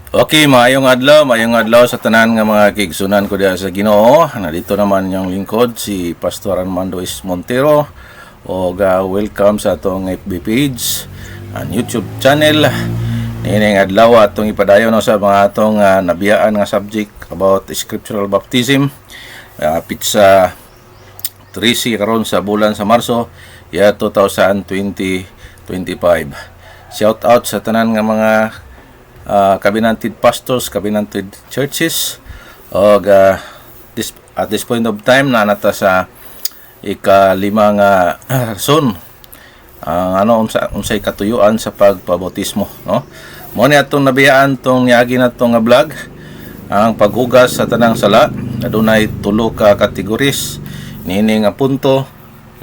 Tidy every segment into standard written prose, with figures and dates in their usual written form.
Okay, maayong adlaw sa tanan nga mga kigsunan ko diha sa Ginoo. Nandito naman yung lingkod si Pastor Armando S. Montero. Welcome sa atong FB page and YouTube channel. Nining adlaw atong ipadayon sa mga atong nabiyaan nga subject about scriptural baptism. Pitsa 13 karon sa bulan sa Marso, 2025. Shout out sa tanan nga mga covenanted pastors, covenanted churches. At this point of time na nata sa ika-5 nga rason unsay katuyuan sa pagpabautismo, no? Mo ni atong nabiyaan tong niagi natong nga vlog ang paghugas sa tanang sala. Adunay 3 ka kategories niini nga punto.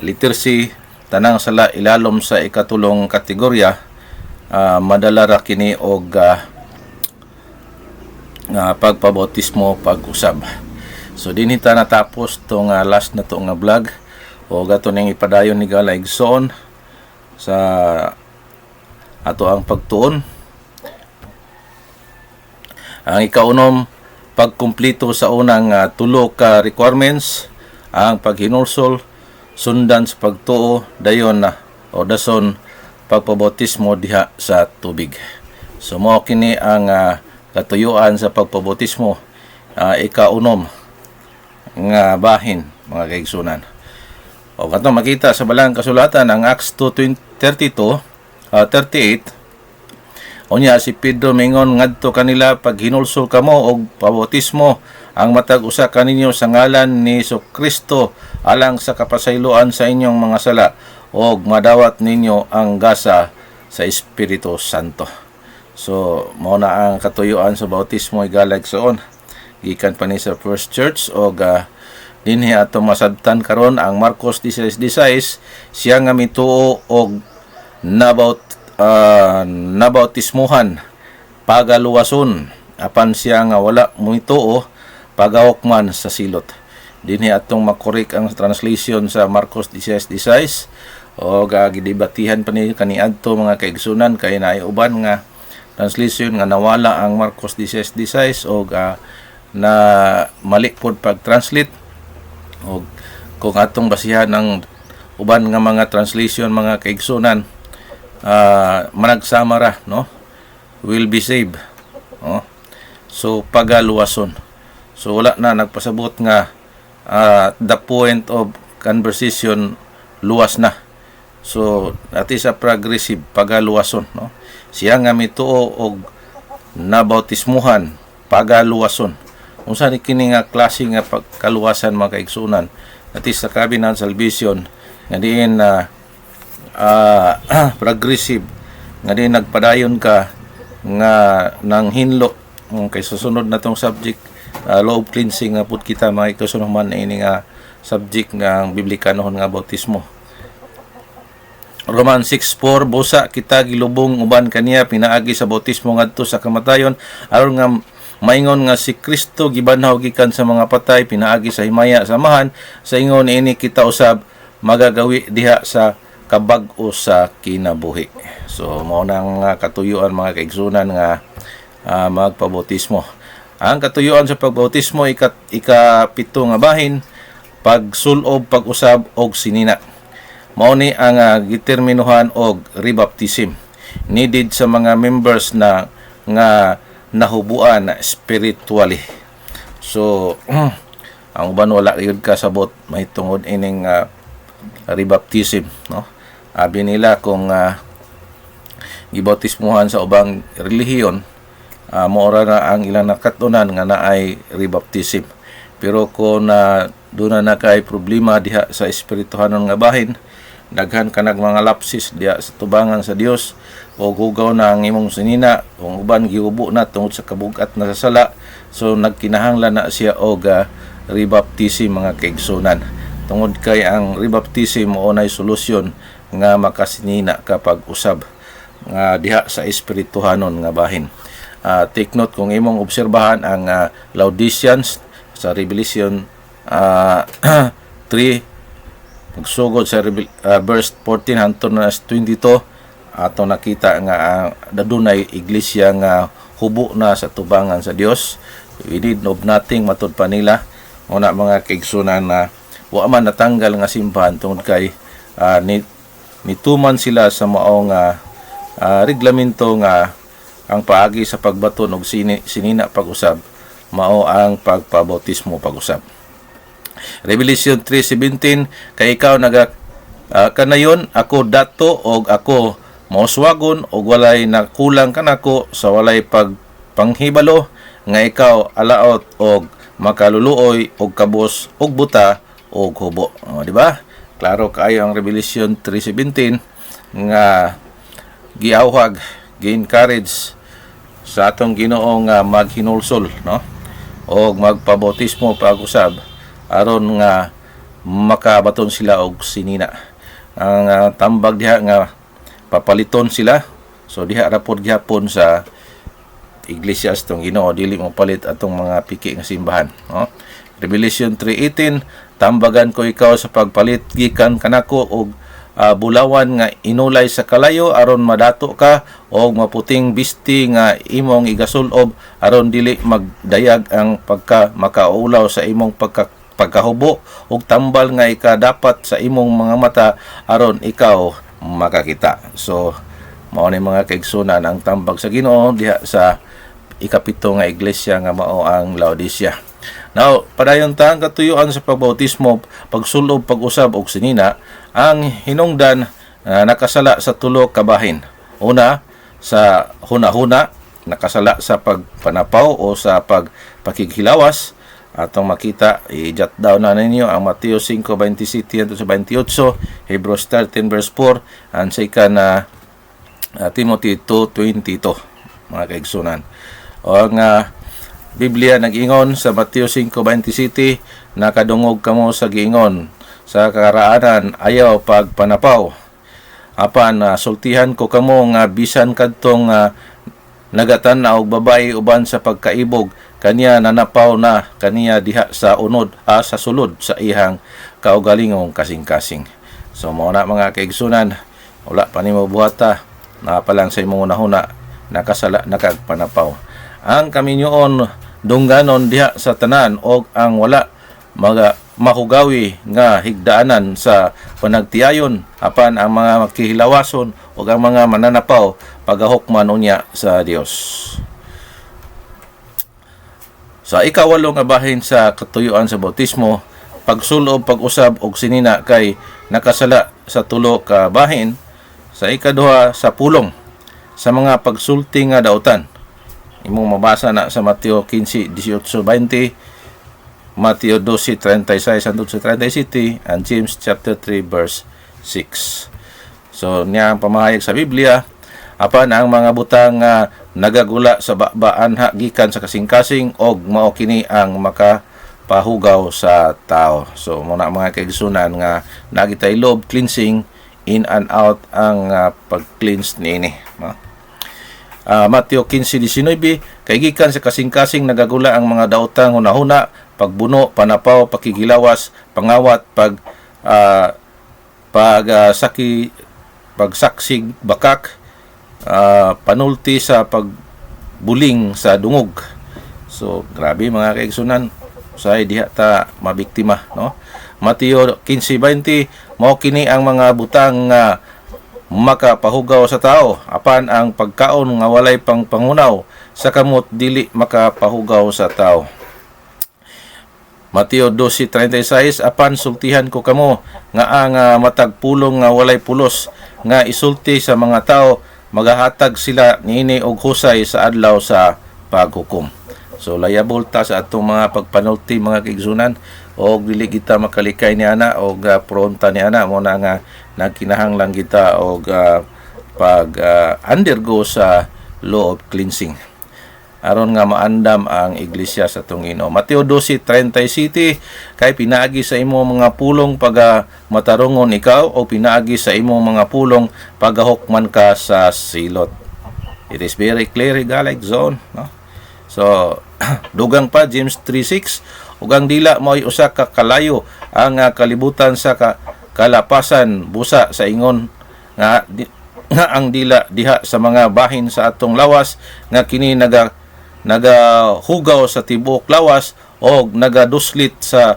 Literacy, tanang sala ilalom sa ikatulong kategorya, madala ra kini og pagpabautismo, pag-usab. So dinhi ta natapos tong last na to nga vlog o gato ning ipadayon ni Gala Igsoon sa ato ang pagtuon. Ang ikaunom, pagkumpleto sa unang 3 ka requirements, ang paghinulsol, sundan sa pagtuo, dayon o dason pagpabautismo diha sa tubig. So mao kini ang katuyuan sa pagpabautismo, ikaunom nga bahin, mga kaigsunan. O kato makita sa balang kasulatan ang Acts 2:38, unya si Pedro mingon ngadto kanila, pag hinulsol kamo og pabautismo ang matag usa kaninyo sa ngalan ni Kristo alang sa kapasayloan sa inyong mga sala, og madawat ninyo ang gasa sa Espiritu Santo. So mao na ang katuyuan sa bautismo igalag soon gikan pa ni sa First Church. Og dinhi ato masabtan karon ang Marcos 16:16, siya nga mituo og nabautismuhan pagaluwason, apan siya nga wala mituo pagawok man sa silot. Dinhi atong makorek ang translation sa Marcos 16:16 og gidebatihan pa ni kaniadto mga kaigsunan kay naay uban nga translation nga nawala ang Marcos 16:16 o na mali pod pag-translate. O kung atong basihan ng uban nga mga translation mga kaigsunan, managsama ra, no? Will be saved. No? So pagaluwason. So wala na nagpasabot nga the point of conversation luwas na. So that is a progressive pagaluwason, no? Siya nga mituo og nabautismuhan pagaluwason. Unsa ni kini nga klase nga pagkaluwasan mga kaigsunan? That is sa covenant salvation nga diin progressive, nga diin nagpadayon ka nga nang hinlo. Kay susunod na tong subject, law of cleansing nga pud kita mga kaigsunan man ini nga subject nga ang biblikanohon nga bautismo. Roman 6:4, busa kita gilubong uban kaniya pinaagi sa bautismo ngadto sa kamatayon, aron nga maingon nga si Kristo gibanhaw gikan sa mga patay, pinaagi sa himaya samahan sa ingon ini kita usab magagawi diha sa kabag-o sa kinabuhi. So mao nang katuyuan mga kaigsunan nga magpabautismo. Ang katuyuan sa pagbautismo ika-7 nga bahin, pagsulob, pag-usab og sinina. Mao ni ang giterminuhan og rebaptism, needed sa mga members na nga nahubuan spiritually. So ang uban wala gyud kasabot mahitungod ining rebaptism, no? Abi nila kung gibautismuhan sa ubang relihiyon, mao na ang ilang nakatunan nga naay rebaptism. Pero kung doon na kay problema diha sa espirituhanon nga bahin, daghan kanag mga lapsis diha sa tubangan sa Dios, o gugaw na ang imong sinina, kung uban giubo na tungod sa kabugat na sa sala, so nagkinahanglan na siya og rebaptism mga kaigsunan. Tungod kay ang rebaptism mao nay solusyon nga makasinina kapag usab nga diha sa espirituhanon nga bahin. Take note, kung imong obserbahan ang Laodiceans sa Revelation 3 pagsugod sa verse 14 hangtod na 22, ato nakita nga dadunay iglesia nga hubo na sa tubangan sa Dios. We need of nothing matud pa nila. Una mga kaigsunan na wa man natanggal nga simbahan tungod kay nituman sila sa maong reglamento nga ang paagi sa pagbaton og sinina pag-usab mao ang pagpabautismo pag-usab. Revelation 3:17, kay ikaw kanayon ako dato og ako mauswagon og walay nakulang kanako sa walay pagpanghibalo nga ikaw alaot og makaluluoy og kabos og buta og hubo. Di ba? Klaro kaayo ang Revelation 3:17 nga giawhag, gi-encourage sa atong Ginoo nga maghinulsol, no? Og magpabautismo pag-usab aron nga makabaton sila og sinina. Ang tambag diha nga papaliton sila. So diha ra pod gyapon sa iglesias tong Ginoo dili mo palit atong mga piki nga simbahan, no? Revelation 3:18, tambagan ko ikaw sa pagpalit gikan kanako og bulawan nga inulay sa kalayo aron madato ka og maputing bisti nga imong igasulob aron dili magdayag ang makauulaw sa imong pagkahubo ug tambal nga ikadapat sa imong mga mata aron ikaw makakita. So mao ni mga kaigsunan ang tambag sa Ginoo diha sa ikapito nga iglesia nga mao ang Laodicea. Now, padayon ta ang katuyuan sa pagbautismo, pagsulob, pag-usab og sinina, ang hinungdan nakasala sa tulo ka bahin. Una, sa huna-huna, nakasala sa pagpanapaw o sa pagpakighilawas. Atong makita, i-jot down na ninyo ang Mateo 5:27 sa 28, Hebrews 13 verse 4, and second Timothy 2:22, mga kaigsunan. O ang Biblia nag-ingon sa Mateo 5:27, nakadungog kamo sa giingon sa karaanan ayaw pagpanapaw. Apan sultihan ko kamo nga bisan kadtong nagatan na og babae uban sa pagkaibog kaniya nanapaw na kaniya diha sa unod sa sulod sa ihang kaugalingong kasing-kasing. So mao na mga kaigsunan, wala pa nimo buhata na pa lang sa imong unahuna nakasala nakagpanapaw. Ang kaminyoon dungganon diha sa tanan og ang wala mahugawi nga higdaanan sa panagtiayon apan ang mga makihilawason ug ang mga mananapaw pagahukman unya sa Dios. Sa ikawalo nga bahin sa katuyuan sa bautismo, pagsulob, pag-usab og sinina kay nakasala sa tulo ka bahin. Sa ikaduha sa pulong sa mga pagsulti nga dautan. Imong mabasa na sa Mateo 15:18-20, Mateo 12:36 hangtod sa 37, and James chapter 3 verse 6. So niya ang pamahayag sa Biblia apan ang mga butang nga nagagula sa babaan gikan sa kasing-kasing og mao kini ang makapahugaw sa tao. So muna mga kaigsunan nga nagitay lob cleansing in and out ang pag-cleanse niini, no? Mateo 15:19, kay gikan sa kasing-kasing nagagula ang mga daotang hunahuna, pagbuno, panapaw, pakigilawas, pangawat, pagsaksig bakak, panulti sa pagbuling sa dungog. So grabe mga kaigsunan, say diha ta mabiktima, no? Mateo 15:20, mao kini ang mga butang nga makapahugaw sa tao apan ang pagkaon nga walay pang pangunaw sa kamot dili makapahugaw sa tao. Mateo 12:36, apan sultihan ko kamo nga ang matag pulong nga walay pulos nga isulti sa mga tao, magahatag sila niini og husay sa adlaw sa paghukom. So layabol ta sa atong mga pagpanulti mga kaigsunan og dili kita makalikay ni ana og pronta ni ana mo na nga nagkinahanglan kita og undergo sa law of cleansing aron nga maandam ang iglesia sa atong Ginoo. Mateo 12:37, kay pinaagi sa imo mga pulong pag matarongon ikaw o pinaagi sa imo mga pulong pagahukman ka sa silot. It is very clear like zone, no? So dugang pa James 3:6, ug ang dila mo'y usa ka kalayo ang kalibutan sa kalapasan busa sa ingon nga nga ang dila diha sa mga bahin sa atong lawas nga kini nagahugaw sa tibuok lawas o nagaduslit sa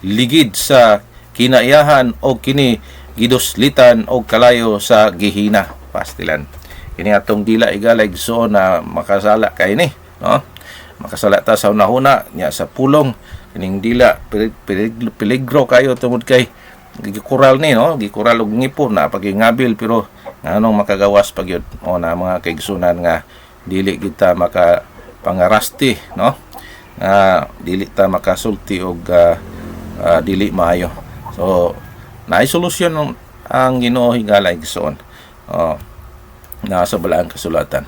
ligid sa kinaiyahan o kini giduslitan o kalayo sa gihina. Pastilan kini atong dila igaligso na makasala kay ni, no? Makasala ta sa una-una nya sa pulong kining dila peligro kayo tungod kay gikural ni, no? Gikural og ngipon na pagingabil pero nganong makagawas pagyud o na mga kaigsunan nga dili kita maka pangarasti, no? Dili ta makasulti og dili maayo. So naay solusyon ang Ginoo hingala igsoon. Nasa balaang kasulatan.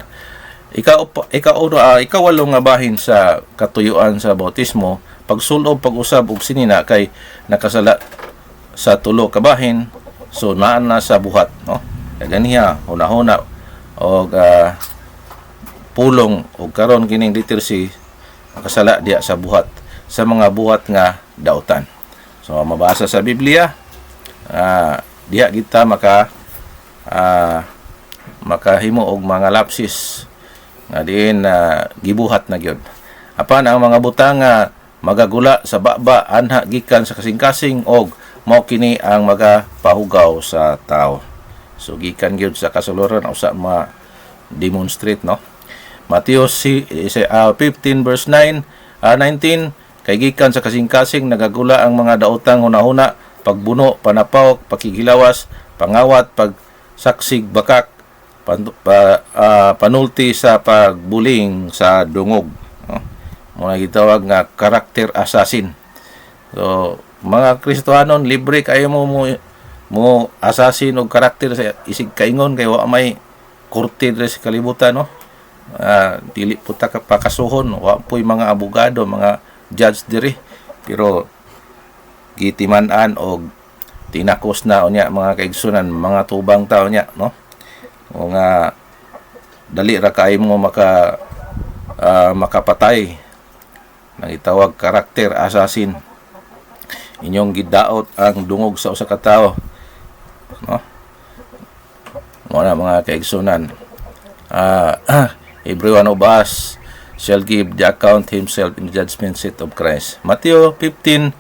Ikawalo nga bahin sa katuyuan sa bautismo, pagsulob pag-usab og sinina kay nakasala sa tulo ka bahin, so naan na sa buhat, no? Ganiya hunahuna og pulong og karon kining literacy nakasala diya sa buhat sa mga buhat nga dautan. So mabasa sa Biblia, diya kita makahimo og mga lapsis nga diin gibuhat na gyud. Apan ang mga butang nga magagula sa baba anha gikan sa kasing-kasing og mao kini ang magapahugaw sa tao. So gikan gyud sa kasuluran usa ma-demonstrate, no? Mateo 15 verse 19 kay gikan sa kasing-kasing nagagula ang mga daotang hunahuna, pagbuno, panapaw, pakigilawas, pangawat, pagsaksig, bakak, panulti sa pagbuling sa dungog, no? Muna gitawag nga character assassin. So mga Kristohanon, libre kayo mo assassin og karakter sa isig kaingon kay wa may korte diri sa kalibutan, no? Dili po ta pakasuhon, wa po'y mga abogado, mga judge diri, pero gitiman-an og tinakos na unya mga kaigsunan, mga tubang tao nya, no? O nga dali ra kay mo makapatay, nang itawag karakter assassin. Inyong gidaot ang dungog sa usa ka tawo, no? Muna mga kaigsunan, everyone of us shall give the account himself in the judgment seat of Christ. Mateo 15:20,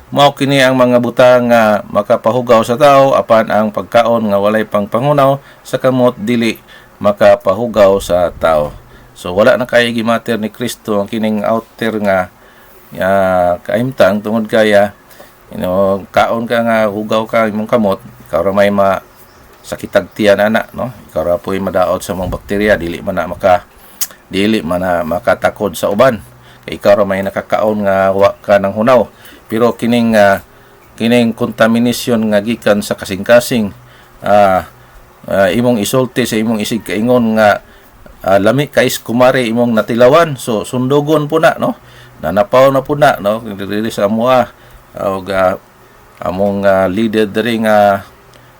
mao kini ang mga butang nga makapahugaw sa tao, apan ang pagkaon nga walay pang pangunaw sa kamot dili makapahugaw sa tao. So wala na kay gimater ni Kristo ang kining outer nga kaimtang tungod kaya kaon ka nga hugaw ka imong kamot, ikaw ra may sakitag tiyan ana, no? Ikaw ra po'y madaot sa mga bakterya, dili man na makatakod sa uban. Kay ikaw ra may nakakaon nga wa ka ng hunaw. Pero kining contamination nga gikan sa kasing-kasing, imong isulti sa imong isig kaingon nga lami kais kumare imong natilawan, so sundugon po na, no? Nanapaw na po na, no? Dili sa amoa og among leader diri nga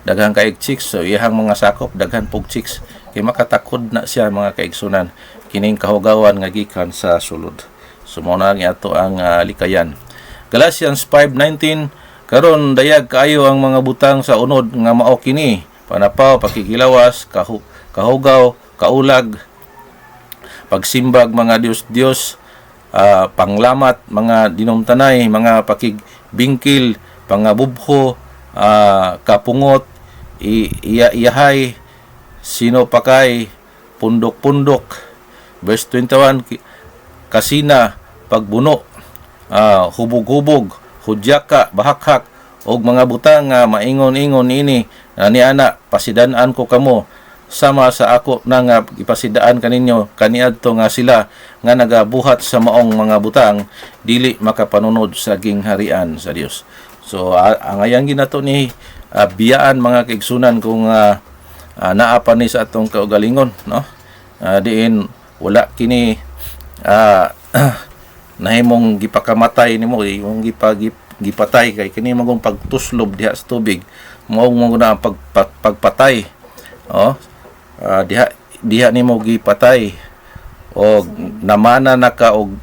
daghan kaig chicks, so iyang mga sakop daghan pog chicks kay makatakod na siya mga kaigsunan kining kahugawan nga gikan sa sulod. So mao na ato ang likayan. Galatians 5:19, karon dayag kaayo ang mga butang sa unod nga mao kini: panapaw, pakigilawas, kahugaw, kaulag, pagsimbag mga Dios, panglamat, mga dinumtanay, mga pakigbingkil, pangabubho, kapungot, iyahay, sinopakay, pundok-pundok. Verse 21, kasina, pagbuno, hubog-hubog, hudyaka, bahakhak, og mga butang nga maingon-ingon ini niana pasidan-an ko kamo sama sa ako na nga ipasidaan kaninyo kaniadto nga sila nga nagabuhat sa maong mga butang dili makapanunod sa gingharian sa Dios. So ang ayang ginato ni biyaan mga kaigsunan kung naa pa ni sa atong kaugalingon, no? Diin wala kini nahimong gipakamatay nimo, imong gipatay kay kini magong pagtuslob diha sa tubig, mao na ang pagpatay. Diha nimo gipatay o namana na ka og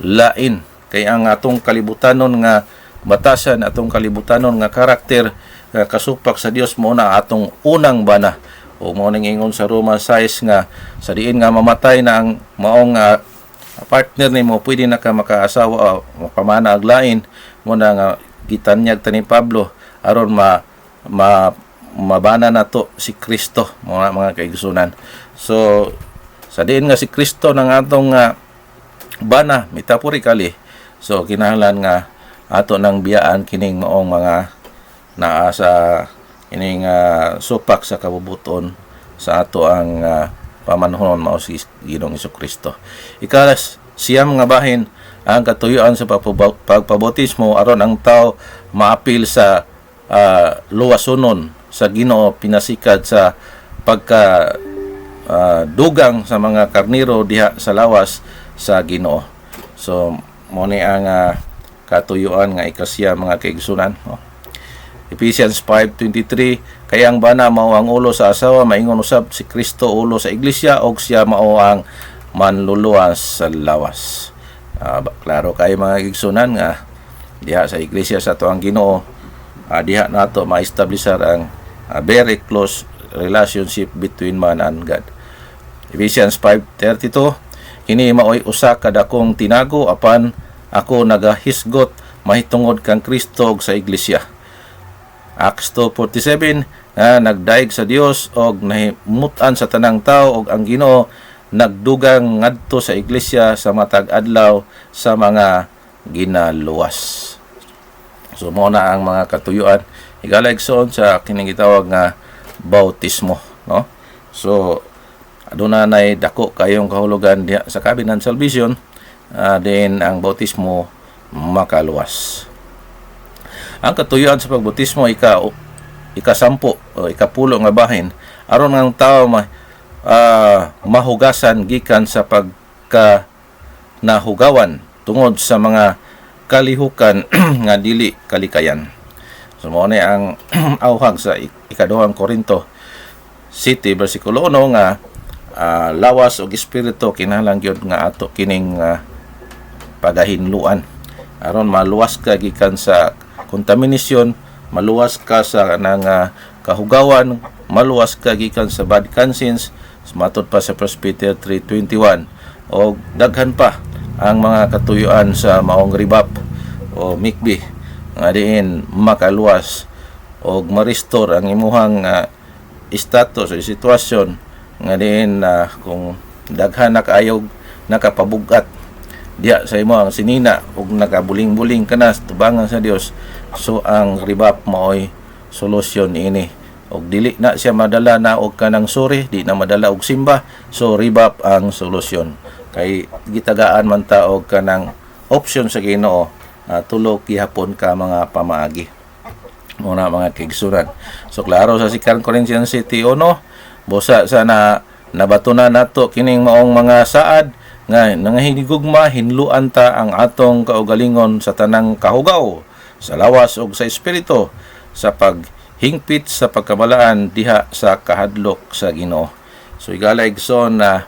lain kay ang atong kalibutanon nga batasan, atong kalibutanon nga karakter kasupak sa Dios mo na atong unang bana. O mo ning ingon sa Romans 6 nga sa diin nga mamatay na ang maong partner nimo, pwede na ka makaasawa o pamana ag lain mo na nga gitanyag ni Pablo aron mabana na to si Kristo, mga kaigsunan. So sa diin nga si Kristo nang atong bana metaphorically, so kinahanglan nga ato nang biyaan kining maong mga naa sa kining supak sa kabubuton sa ato ang pamanhonon mao si Ginoong Jesucristo. Ikalas siyam nga bahin ang katuyuan sa pagpabautismo aron ang tao maapil sa luwasonon sa Ginoo, pinasikad sa pagka dugang sa mga karniro diha sa lawas sa Ginoo. So mo ni ang katuyuan nga ikasya, mga kaigsunan. Ephesians 5:23, kaya ang bana mao ang ulo sa asawa, maingon usab si Kristo ulo sa iglesia, og siya mao ang manluluwas sa lawas. Klaro kay mga kaigsunan nga diha sa iglesia sa ato ang Ginoo, diha nato ma-establishar ang very close relationship between man and God. Ephesians 5:32, kini maoy usa ka dakong tinago apan ako nagahisgot mahitungod kang Kristo sa iglesia. Acts 2:47, nga nagdaig sa Dios og nahimutan sa tanang tao og ang Ginoo nagdugang ngadto sa iglesia sa matag adlaw sa mga ginaluwas. So mo na ang mga katuyuan igaligson sa kining gitawag nga bautismo, no? So aduna nay dako kayong kahulugan diha sa Covenant Salvation, din ang bautismo makaluwas. Ang katuyuan sa pagbautismo ikasampu o ikapulo nga bahin aron ang tao mahugasan gikan sa pagka nahugawan tungod sa mga kalihukan nga dili kalikayan. So mo ni ang awhag sa ikaduhang Korinto City versikulo 1 nga lawas og espiritu kinahanglan gyud nga ato kining pagahinluan aron maluwas ka gikan sa contamination, maluwas ka sa nang kahugawan, maluwas ka gikan sa bad conscience, matod pa sa 1 Peter 3:21, o daghan pa ang mga katuyuan sa maong ribap o mikbi nga diin makaluwas o ma-restore ang imuhang status o sitwasyon nga diin kung daghan na kaayog nakapabugat diya sa imo ang sinina ug nakabuling-buling ka na tubangan sa Dios. So ang ribap maoy solusyon ini, og dili na siya madala na og kanang suri, di na madala og simba. So ribap ang solusyon kay gitagaan man ta og kanang option sa Ginoo, tulo gihapon ka mga pamaagi muna, mga kaigsunan. So klaro sa 2 Corinthians 7:1, busa sa nabatunan nato kining maong mga saad nga nangahinigugma hinluan ta ang atong kaugalingon sa tanang kahugaw, sa lawas ug sa espiritu, sa paghingpit sa pagkamalaan diha sa kahadlok sa Ginoo. So igaligson na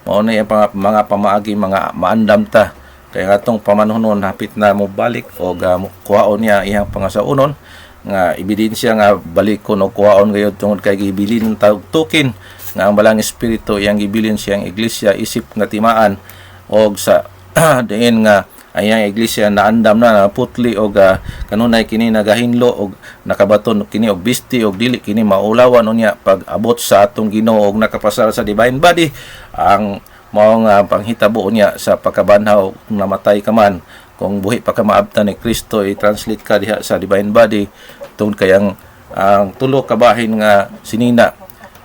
mao na yung mga pamaagi, mga maandam ta kay atong pamanhonon hapit na mo balik og kuhaon niya iyang pangasaunon nga ebidensya nga balikon o kuhaon gayud tungod kay gibilin tawag tukin nga ang balang espiritu iyang gibilin siyang iglesia isip nga timaan og sa diin nga ayang iglesia naandam na putli og kanunay kini nagahinlo og nakabaton kini og bisti og dili kini maulawan unya pag abot sa atong Ginoo og nakapasar sa divine body ang mao nga panghitabo unya sa pagkabanhaw kung namatay ka man, kung buhi pa ka maabtan ni Kristo, i-translate ka diha sa divine body tungod kay ang tulo ka bahin nga sinina,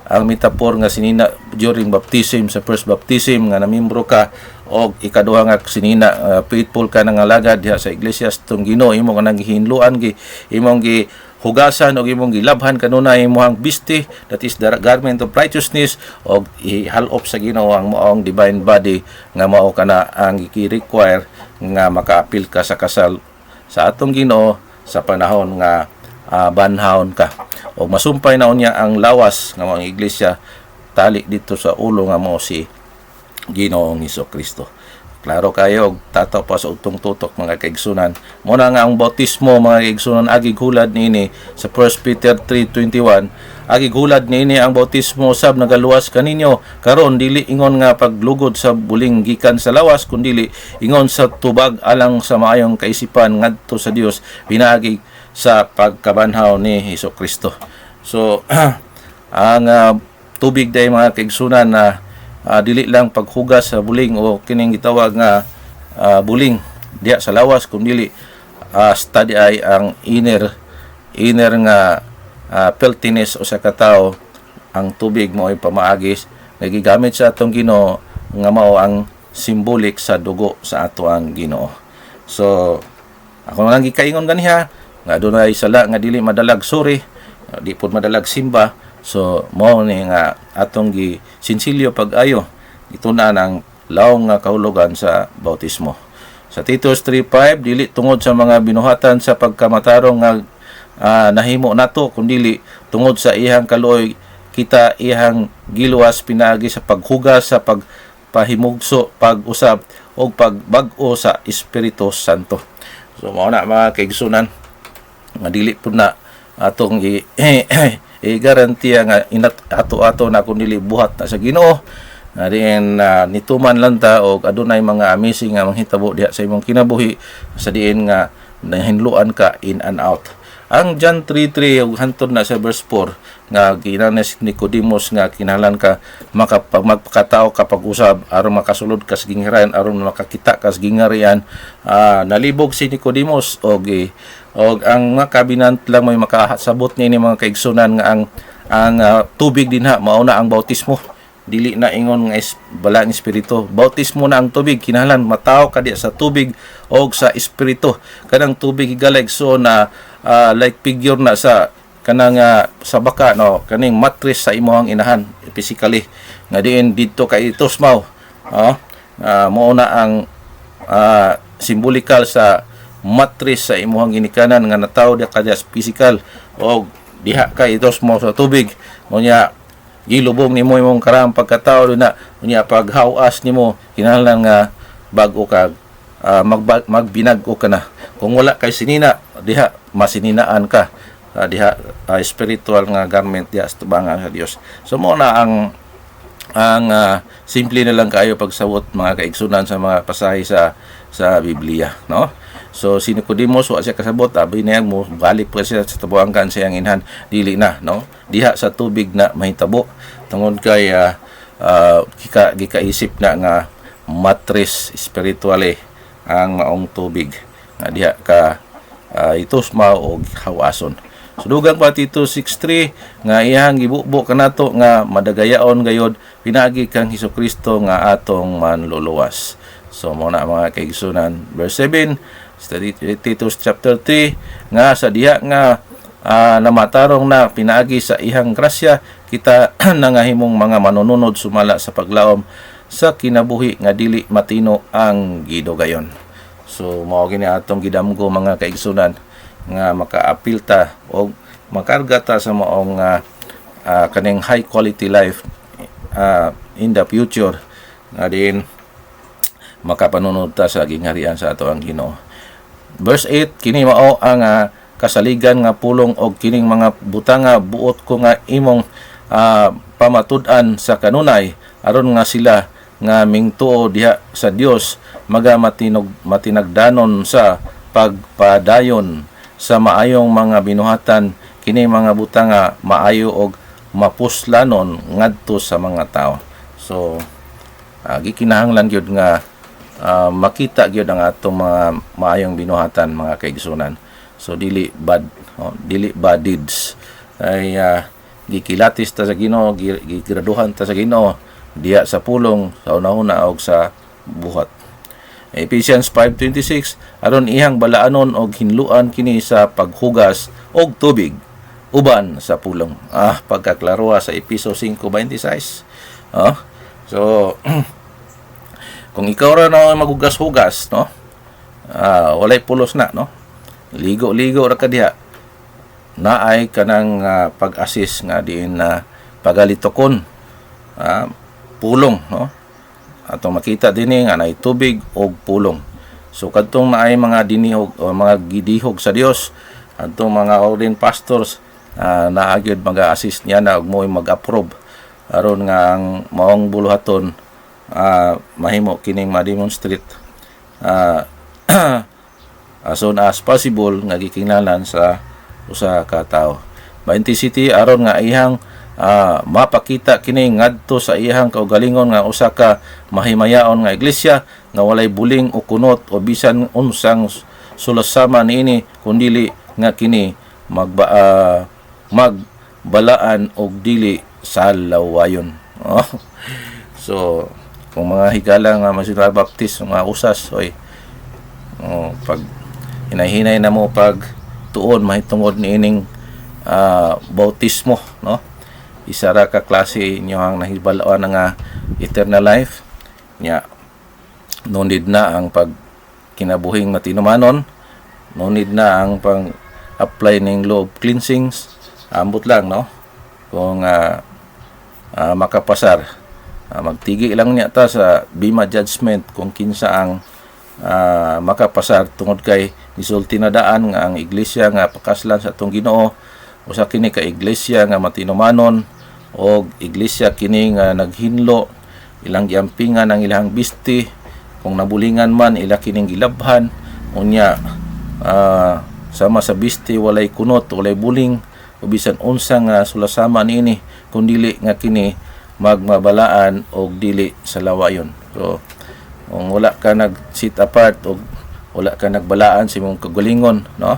ang metaphor nga sinina during baptism, sa first baptism nga namembro ka, o ikaduha nga sinina faithful ka nga lagad diha sa iglesia tong Ginoo, imo nga naghihinluan imong hugasan o imong gilabhan kanunay imong bisti, that is the garment of righteousness, o ihalop sa Ginoo ang maong divine body nga mao kana ang gi-require nga makaapil ka sa kasal sa atong Ginoo sa panahon nga banhawon ka. O masumpay na unya ang lawas nga mga iglesia tali dito sa ulo nga mo si Ginoong Jesucristo. Klaro kayo, tataw pa sa utong tutok mga kaigsunan. Muna nga ang bautismo mga kaigsunan, agig hulad niini sa 1 Peter 3:21. Agig hulad niini ang bautismo sab nagaluwas kaninyo. Karon dili ingon nga paglugod sa buling gikan sa lawas, kundi ingon sa tubag alang sa maayong kaisipan ngadto sa Dios pinaagi sa pagkabanhaw ni Hesukristo. So ang tubig day mga kaigsunan na dili lang paghugas sa buling o kining gitawag nga buling diya sa lawas, kundi study ay ang inner nga filthiness o sa katao. Ang tubig mo ay pamaagis nagigamit sa atong Ginoo nga mao ang simbolik sa dugo sa ato ang Ginoo. So ako lang gikaingon ganiha nga adunay sala nga dili madalag suri, di pud madalag simba. So mao ni nga atong gi sinsilyo pag-ayo ituna ng lawong nga kahulugan sa bautismo. Sa Titus 3:5, dili tungod sa mga binuhatan sa pagkamatarong nga nahimo nato, kundi tungod sa ihang kaluoy kita ihang giluwas pinaagi sa paghugas sa pagpahimugso, pag-usab o pagbag-o sa Espiritu Santo. So mao na mga kaigsunan nga dili pud na atong garantiya nga ato na kundi buhat na sa Ginoo. Diin nituman lang ta og adunay mga amazing nga manghitabo diha sa imong kinabuhi sa diin nga nahinluan ka in and out. Ang John 3:3 ug hantod na sa verse 4 nga ginanes ni Nicodemus nga kinahanglan ka magpakatao kapag usab aron makasulod ka sa gingharian, aron makakita ka sa gingharian. Nalibog si Nicodemus og ang mga kabinant lang may makasabot ni mga kaigsunan nga ang tubig dinha mao na ang bautismo. Dili na ingon nga balang espiritu. Bautismo na ang tubig, kinahanglan mataw ka diya sa tubig o sa espiritu. Kanang tubig igalig so na like figure na sa kanang sa baka no, kaning mattress sa imong inahan physically nga diin didto kay itusmaw. Mao na ang symbolikal sa mattress sa imong ginikanan nga nataw diya ka physical o diha kay itusmaw sa tubig. Unya gilubong nimo imong karang pagkatao na unya paghawas nimo kinahanglan nga bag-o ka magbinag-o ka na. Kung wala kay sinina diha masininaan ka, diha spiritual nga garment diha sa tubangan sa Dios. So mo na ang simple na lang kayo pagsabot mga kaigsunan sa mga pasahe sa Biblia, no? So si Nicodemus wa siya kasabot, abi niyang mo balik pa siya sa tabuangkan siyang inhan, dili na, no? Diha sa tubig na mahitabo tungod kay gikaisip na nga mattress spiritually ang maong tubig nga diha ka itusma og hawason. So dugang pa Tito 6:3 nga iyang gibubo kanato nga madagayaon gayod pinaagi kang Hesukristo nga atong manluluwas. So mo na mga kaigsunan, verse 7 sa Titus chapter 3 nga sa diha nga namatarong na pinaagi sa ihang grasya kita nangahimong mga manununod sumala sa paglaom sa kinabuhi nga dili matino ang gidugayon. So mao gini atong gidamgo mga kaigsunan nga makaapil ta o makarga ta sa maong kaning high quality life in the future nga din makapanunod ta sa gingharian sa ato ang Ginoo. Verse 8, kini mao ang kasaligan nga pulong og kining mga butanga buot ko nga imong pamatud-an sa kanunay aron nga sila nga mingtuo diha sa Dios matinagdanon sa pagpadayon sa maayong mga binuhatan kini mga butanga maayo og mapuslanon ngadto sa mga tao. So gikinahanglan gyud nga makita gyud ang atong mga maayong binuhatan mga kaigsunan. So dili bad deeds ay gikilatis ta sa Ginoo, gigraduhan ta sa Ginoo diya sa pulong sa una-una og sa buhat. Ephesians 5:26 aron ihang balaanon og hinluan kini sa paghugas og tubig uban sa pulong. Pagkaklaro sa Efeso 5:26. So kung ikaw ra na maghugas-hugas, no? Walay pulos na, no? Ligo-ligo ra ka diha. Naay kanang pag-assist nga diin na pagalitokon pulong, no? atong makita dinhi nga naay tubig og pulong. So kadtong naay mga dinihog o mga gidihog sa Dios, atong mga ordained pastors naa gyud mag-assist niya na og mo'y mag-approve aron nga ang maong buluhaton mahimo kining ma-demonstrate as soon as possible nga gikinahanglan sa usa ka tawo. 20 city aron nga ihang mapakita kini ngadto sa iyang kaugalingon nga usa ka mahimayaon nga iglesia nga walay buling o kunot o bisan unsang sulasama niini kundili nga kini magbalaan og dili sa lawayon. So kung mga higala nga Masinloa Baptist mga usas pag hinay-hinay na mo pag tuon mahitungod niining bautismo, no? Isa ra ka klase inyo ang nahibalawan nga eternal life nya. No need na ang pag kinabuhing matinumanon, no need na ang pang apply ning law of cleansings, ambot lang, no? Kung makapasar, magtigi lang niya ta sa bima judgment kung kinsa ang makapasar tungod kay nisulti na daan nga ang iglesia nga pakaslan sa atong Ginoo usa kini ka iglesia nga matinumanon o iglesia kini nga naghinlo ilang giampingan ang ilang bisti kung nabulingan man ila kining gilabhan unya sama sa bisti walay kunot walay buling o bisan unsa nga sulasama niini kun dili nga kini magmabalaan og dili sa lawayon. So kung wala ka nag-sit apart o wala ka nagbalaan sa imong kagalingon, no?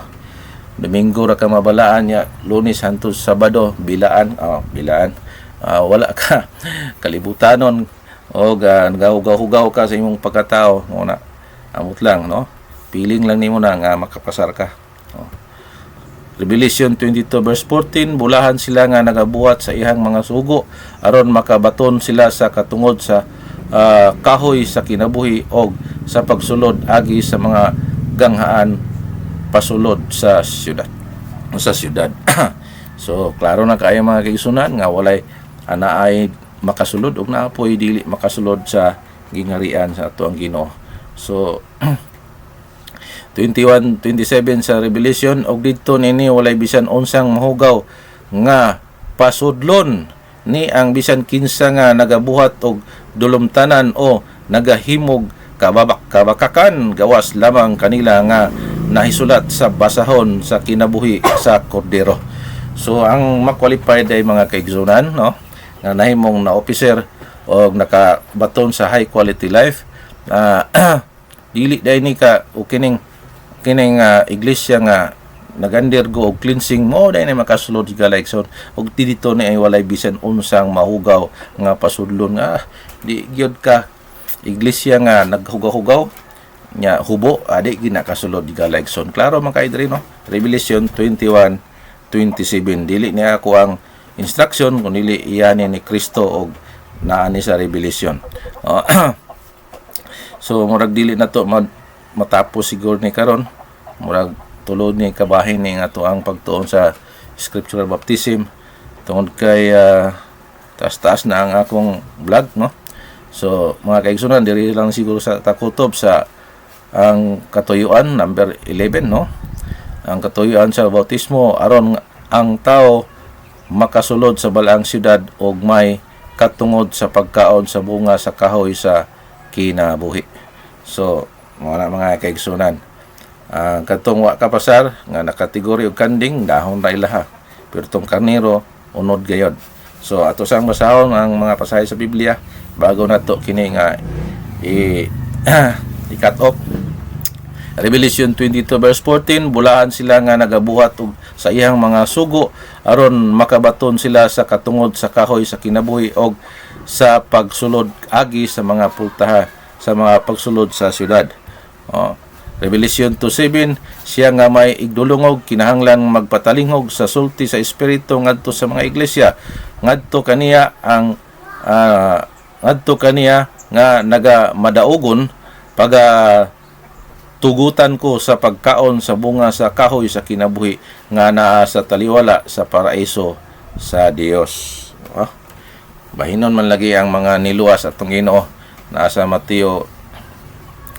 Domingo ra ka mabalaan ya, Lunes hangtod Sabado bilaan, wala ka kalibutanon o nagahugaw-hugaw ka sa imong pagkatao, una amot lang, no? Piling lang nimo na nga makapasar ka. Revelation 22 verse 14, bulahan sila nga nagabuhat sa ihang mga sugo aron makabaton sila sa katungod sa kahoy sa kinabuhi og sa pagsulod agi sa mga ganghaan pasulod sa syudad. So klaro na kaayo mga kaigsunan nga walay anaay makasulod og naapoy dili makasulod sa gingarian sa ato ang Ginoo. So 21-27 sa Revelation og didto nini walay bisan unsang mahugaw nga pasudlon ni ang bisan kinsa nga nagabuhat og dulumtanan o nagahimog kabakakan gawas lamang kanila nga nahisulat sa basahon sa kinabuhi sa kordero. So ang ma-qualified ay mga kaigsunan, no, nga nahimong na officer o nakabaton sa high quality life dili dai ni ka o kining iglesia nga nag-undergo og cleansing mo dai na makasulod sa galaikson og dito ni ay walay bisan unsang mahugaw nga pasudlon nga di gyud ka iglesia nga naghugaw-hugaw nya hubo adi ginakasulod sa galaikson. Klaro man kay diri, no? Revelation 21:27 dili niya ako ang instruction kundi iyanin ni Kristo og naani sa Revelation. So murag dili na to matapos siguro ni karon, murag tulod ni kabahin ni ato ang pagtuon sa scriptural baptism tungod kay taas-taas na ang akong vlog, no? So mga kaigsunan, diri lang siguro sa takutob sa ang katuyuan number 11, no? Ang katuyuan sa bautismo aron ang tao makasulod sa balaang syudad og may katungod sa pagkaon sa bunga sa kahoy sa kinabuhi. So mga kaigsunan, katong wa kapasar nga nakategorya og kanding dahon ra ilaha pero tong karnero unod gayod. So ato sang basahon ang mga pasahe sa Biblia bago nato kini nga i-cut off. Revelation 22 verse 14, bulahan sila nga nagabuhat og sa iyang mga sugo aron makabaton sila sa katungod sa kahoy sa kinabuhi og sa pagsulod agi sa mga pultaha sa mga pagsulod sa syudad. Revelation 2:7, siya nga may igdulungog kinahanglan magpatalingog sa sulti sa espiritu ngadto sa mga iglesia ngadto kaniya nga nagamadaogon tugutan ko sa pagkaon sa bunga sa kahoy sa kinabuhi nga naa sa taliwala sa paraiso sa Dios. Bahinon man lagi ang mga niluwas atong Ginoo nasa Mateo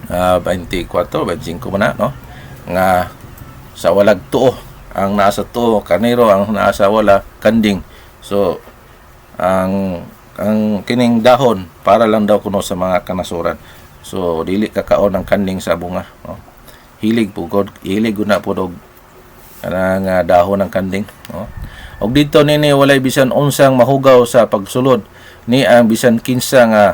24, 25 man na, no? Nga sa walag tuo ang nasa tuo, kaniro ang nasa wala kanding. So ang kining dahon para lang daw kuno sa mga kanasuran. So dili kakaon ang kanding sa bunga, no? Hilig pugod, hilig guna pud og nga dahon ng kanding, no? Og dito nini walay bisan unsang mahugaw sa pagsulod ni ang bisan kinsa nga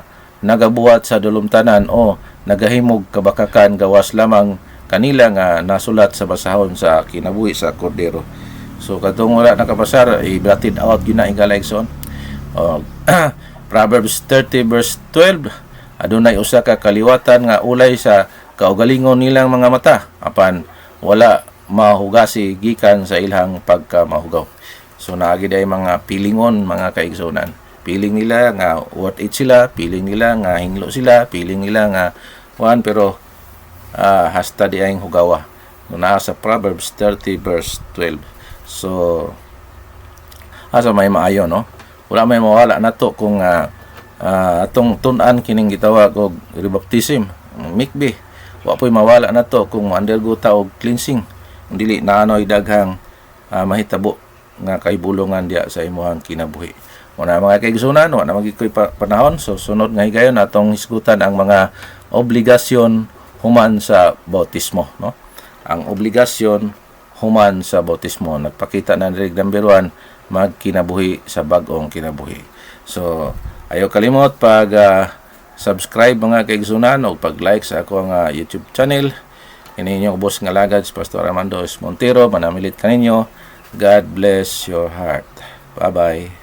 nagabuhat sa dulumtanan o nagahimog kabakakan gawas lamang kanila nga nasulat sa basahon sa kinabuhi sa kordero. So katong wala nakabasar, i-blotted out yun na igalayson. Proverbs 30 verse 12, adunay usa ka kaliwatan nga ulay sa kaugalingon nilang mga mata, apan wala mahugasi gikan sa ilhang pagkamahugaw. So naagi day mga pilingon, mga kaigsunan. Piling nila nga worth it sila, piling nila nga hinglo sila, piling nila nga pero hasta di ay hugawa. Nasa Proverbs 30 verse 12. So asa may maayo, no? Wala may mawala nato kung atong tun-an kining gitawag og rebaptism, mikbi. Wa po'y mawala nato kung undergo ta og cleansing. Dili naanoy daghang mahitabo nga kaibulongan diya sa imuhang kinabuhi. Muna mga kaigsunan, wala magikoy panahon. So sunod nga higayon atong hisgutan ang mga obligasyon human sa bautismo, no? Ang obligasyon human sa bautismo, nagpakita na rig number 1, magkinabuhi sa bag-ong kinabuhi. So ayaw kalimot pag subscribe mga kaigsunan o pag-like sa akong YouTube channel. Ininyo ubos nga lagad si Pastor Armando S. Montero, manamilit kaninyo. God bless your heart. Bye-bye.